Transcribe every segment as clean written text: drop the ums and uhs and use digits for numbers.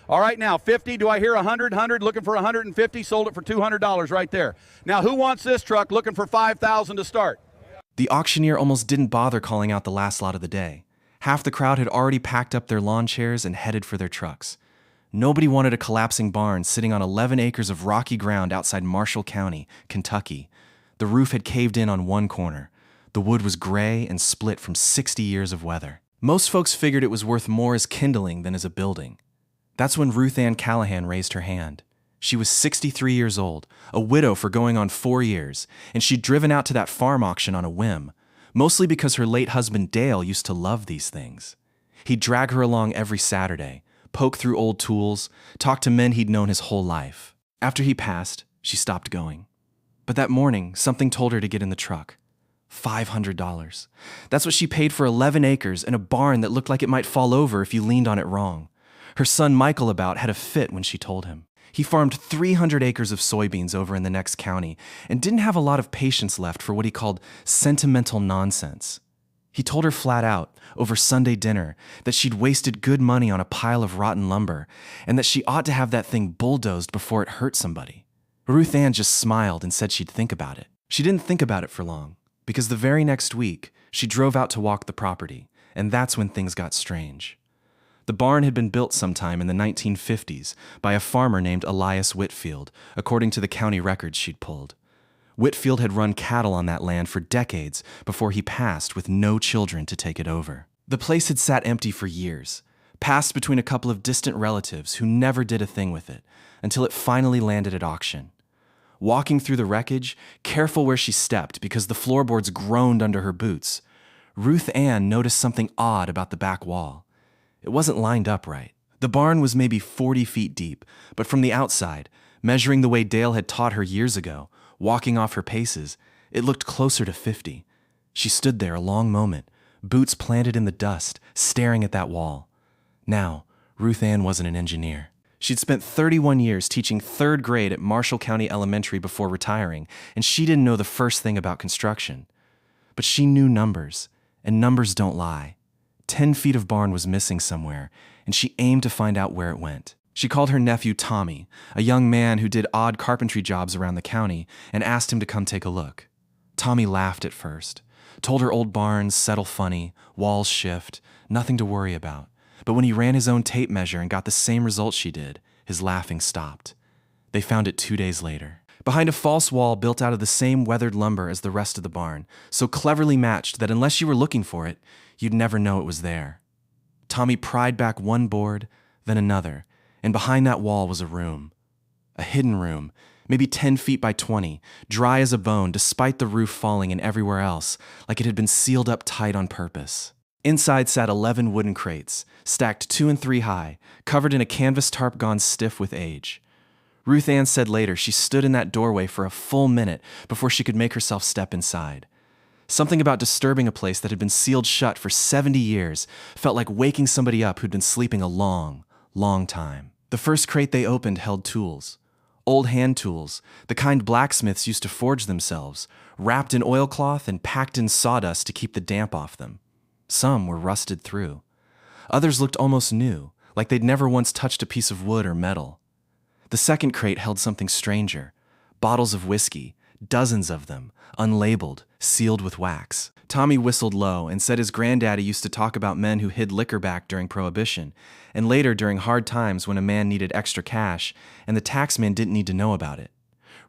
All right, now 50. Do I hear 100? 100 looking for 150. Sold it for $200 right there. Now who wants this truck? Looking for 5,000 to start. The auctioneer almost didn't bother calling out the last lot of the day. Half the crowd had already packed up their lawn chairs and headed for their trucks. Nobody wanted a collapsing barn sitting on 11 acres of rocky ground outside Marshall County, Kentucky. The roof had caved in on one corner. The wood was gray and split from 60 years of weather. Most folks figured it was worth more as kindling than as a building. That's when Ruth Ann Callahan raised her hand. She was 63 years old, a widow for going on 4 years, and she'd driven out to that farm auction on a whim, mostly because her late husband Dale used to love these things. He'd drag her along every Saturday, poke through old tools, talk to men he'd known his whole life. After he passed, she stopped going. But that morning, something told her to get in the truck. $500. That's what she paid for 11 acres and a barn that looked like it might fall over if you leaned on it wrong. Her son Michael about had a fit when she told him. He farmed 300 acres of soybeans over in the next county and didn't have a lot of patience left for what he called sentimental nonsense. He told her flat out, over Sunday dinner, that she'd wasted good money on a pile of rotten lumber and that she ought to have that thing bulldozed before it hurt somebody. Ruth Ann just smiled and said she'd think about it. She didn't think about it for long, because the very next week, she drove out to walk the property, and that's when things got strange. The barn had been built sometime in the 1950s by a farmer named Elias Whitfield, according to the county records she'd pulled. Whitfield had run cattle on that land for decades before he passed with no children to take it over. The place had sat empty for years, passed between a couple of distant relatives who never did a thing with it, until it finally landed at auction. Walking through the wreckage, careful where she stepped because the floorboards groaned under her boots, Ruth Ann noticed something odd about the back wall. It wasn't lined up right. The barn was maybe 40 feet deep, but from the outside, measuring the way Dale had taught her years ago, walking off her paces, it looked closer to 50. She stood there a long moment, boots planted in the dust, staring at that wall. Now, Ruth Ann wasn't an engineer. She'd spent 31 years teaching 3rd grade at Marshall County Elementary before retiring, and she didn't know the first thing about construction. But she knew numbers, and numbers don't lie. 10 feet of barn was missing somewhere, and she aimed to find out where it went. She called her nephew Tommy, a young man who did odd carpentry jobs around the county, and asked him to come take a look. Tommy laughed at first, told her old barns settle funny, walls shift, nothing to worry about. But when he ran his own tape measure and got the same results she did, his laughing stopped. They found it 2 days later, behind a false wall built out of the same weathered lumber as the rest of the barn, so cleverly matched that unless you were looking for it, you'd never know it was there. Tommy pried back one board, then another, and behind that wall was a room. A hidden room, maybe 10 feet by 20, dry as a bone despite the roof falling and everywhere else, like it had been sealed up tight on purpose. Inside sat 11 wooden crates, stacked 2 and 3 high, covered in a canvas tarp gone stiff with age. Ruth Ann said later she stood in that doorway for a full minute before she could make herself step inside. Something about disturbing a place that had been sealed shut for 70 years felt like waking somebody up who'd been sleeping a long, long time. The first crate they opened held tools. Old hand tools, the kind blacksmiths used to forge themselves, wrapped in oilcloth and packed in sawdust to keep the damp off them. Some were rusted through. Others looked almost new, like they'd never once touched a piece of wood or metal. The second crate held something stranger, bottles of whiskey, dozens of them, unlabeled, sealed with wax. Tommy whistled low and said his granddaddy used to talk about men who hid liquor back during Prohibition, and later during hard times when a man needed extra cash, and the taxman didn't need to know about it.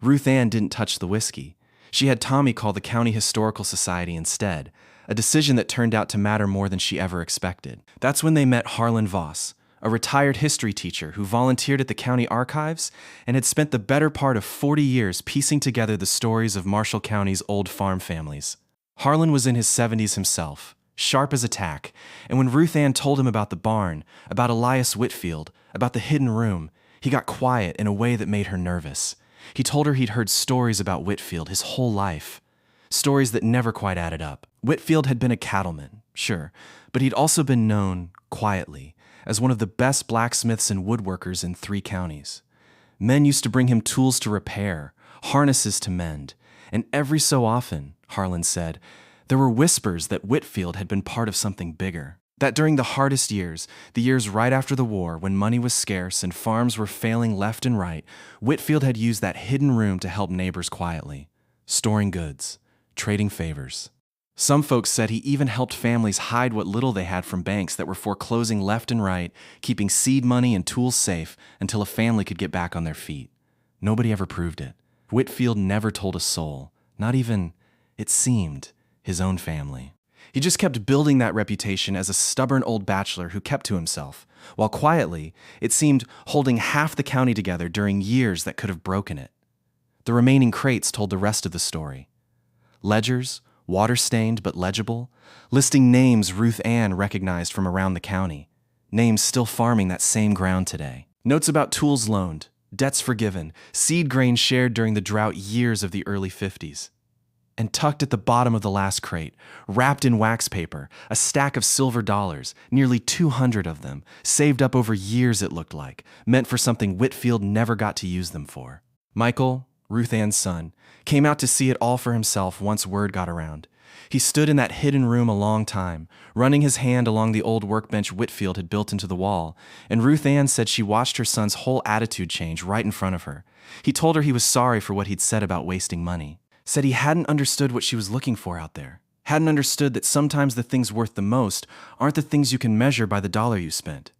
Ruth Ann didn't touch the whiskey. She had Tommy call the County Historical Society instead, a decision that turned out to matter more than she ever expected. That's when they met Harlan Voss, a retired history teacher who volunteered at the county archives and had spent the better part of 40 years piecing together the stories of Marshall County's old farm families. Harlan was in his 70s himself, sharp as a tack, and when Ruth Ann told him about the barn, about Elias Whitfield, about the hidden room, he got quiet in a way that made her nervous. He told her he'd heard stories about Whitfield his whole life, stories that never quite added up. Whitfield had been a cattleman, sure, but he'd also been known, quietly, as one of the best blacksmiths and woodworkers in 3 counties. Men used to bring him tools to repair, harnesses to mend, and every so often, Harlan said, there were whispers that Whitfield had been part of something bigger. That during the hardest years, the years right after the war, when money was scarce and farms were failing left and right, Whitfield had used that hidden room to help neighbors quietly, storing goods, trading favors. Some folks said he even helped families hide what little they had from banks that were foreclosing left and right, keeping seed money and tools safe until a family could get back on their feet. Nobody ever proved it. Whitfield never told a soul, not even, it seemed, his own family. He just kept building that reputation as a stubborn old bachelor who kept to himself, while quietly, it seemed, holding half the county together during years that could have broken it. The remaining crates told the rest of the story. Ledgers, water-stained but legible, listing names Ruth Ann recognized from around the county, names still farming that same ground today. Notes about tools loaned, debts forgiven, seed grain shared during the drought years of the early 50s. And tucked at the bottom of the last crate, wrapped in wax paper, a stack of silver dollars, nearly 200 of them, saved up over years it looked like, meant for something Whitfield never got to use them for. Michael, Ruth Ann's son, came out to see it all for himself once word got around. He stood in that hidden room a long time, running his hand along the old workbench Whitfield had built into the wall, and Ruth Ann said she watched her son's whole attitude change right in front of her. He told her he was sorry for what he'd said about wasting money. Said he hadn't understood what she was looking for out there. Hadn't understood that sometimes the things worth the most aren't the things you can measure by the dollar you spent.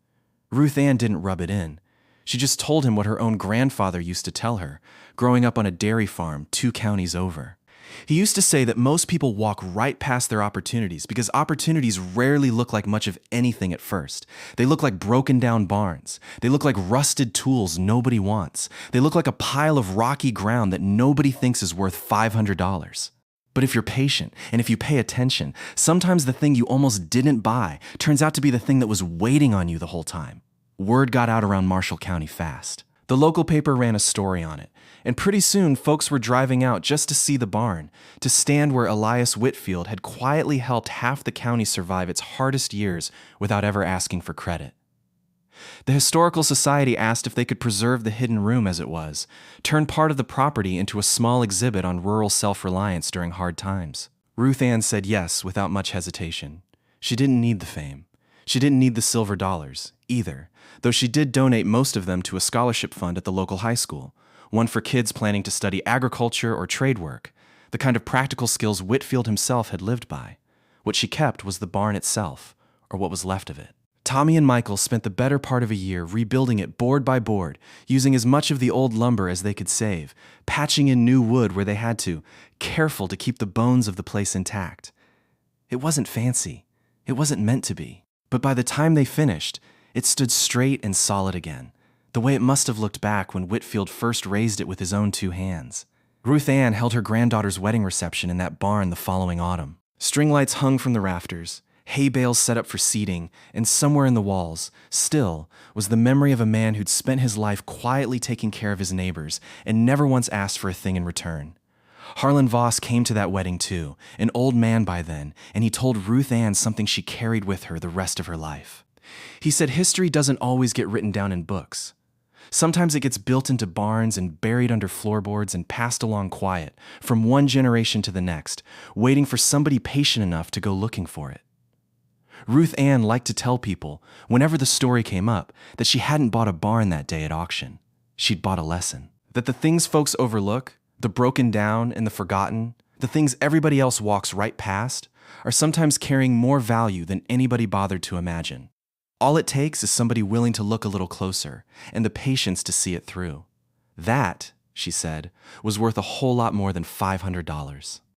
Ruth Ann didn't rub it in. She just told him what her own grandfather used to tell her, growing up on a dairy farm 2 counties over. He used to say that most people walk right past their opportunities because opportunities rarely look like much of anything at first. They look like broken down barns. They look like rusted tools nobody wants. They look like a pile of rocky ground that nobody thinks is worth $500. But if you're patient and if you pay attention, sometimes the thing you almost didn't buy turns out to be the thing that was waiting on you the whole time. Word got out around Marshall County fast. The local paper ran a story on it, and pretty soon folks were driving out just to see the barn, to stand where Elias Whitfield had quietly helped half the county survive its hardest years without ever asking for credit. The Historical Society asked if they could preserve the hidden room as it was, turn part of the property into a small exhibit on rural self-reliance during hard times. Ruth Ann said yes without much hesitation. She didn't need the fame. She didn't need the silver dollars, either, though she did donate most of them to a scholarship fund at the local high school, one for kids planning to study agriculture or trade work, the kind of practical skills Whitfield himself had lived by. What she kept was the barn itself, or what was left of it. Tommy and Michael spent the better part of a year rebuilding it board by board, using as much of the old lumber as they could save, patching in new wood where they had to, careful to keep the bones of the place intact. It wasn't fancy. It wasn't meant to be. But by the time they finished, it stood straight and solid again, the way it must have looked back when Whitfield first raised it with his own 2 hands. Ruth Ann held her granddaughter's wedding reception in that barn the following autumn. String lights hung from the rafters, hay bales set up for seating, and somewhere in the walls, still, was the memory of a man who'd spent his life quietly taking care of his neighbors and never once asked for a thing in return. Harlan Voss came to that wedding too, an old man by then, and he told Ruth Ann something she carried with her the rest of her life. He said history doesn't always get written down in books. Sometimes it gets built into barns and buried under floorboards and passed along quiet, from one generation to the next, waiting for somebody patient enough to go looking for it. Ruth Ann liked to tell people, whenever the story came up, that she hadn't bought a barn that day at auction. She'd bought a lesson. That the things folks overlook, the broken down and the forgotten, the things everybody else walks right past, are sometimes carrying more value than anybody bothered to imagine. All it takes is somebody willing to look a little closer, and the patience to see it through. That, she said, was worth a whole lot more than $500.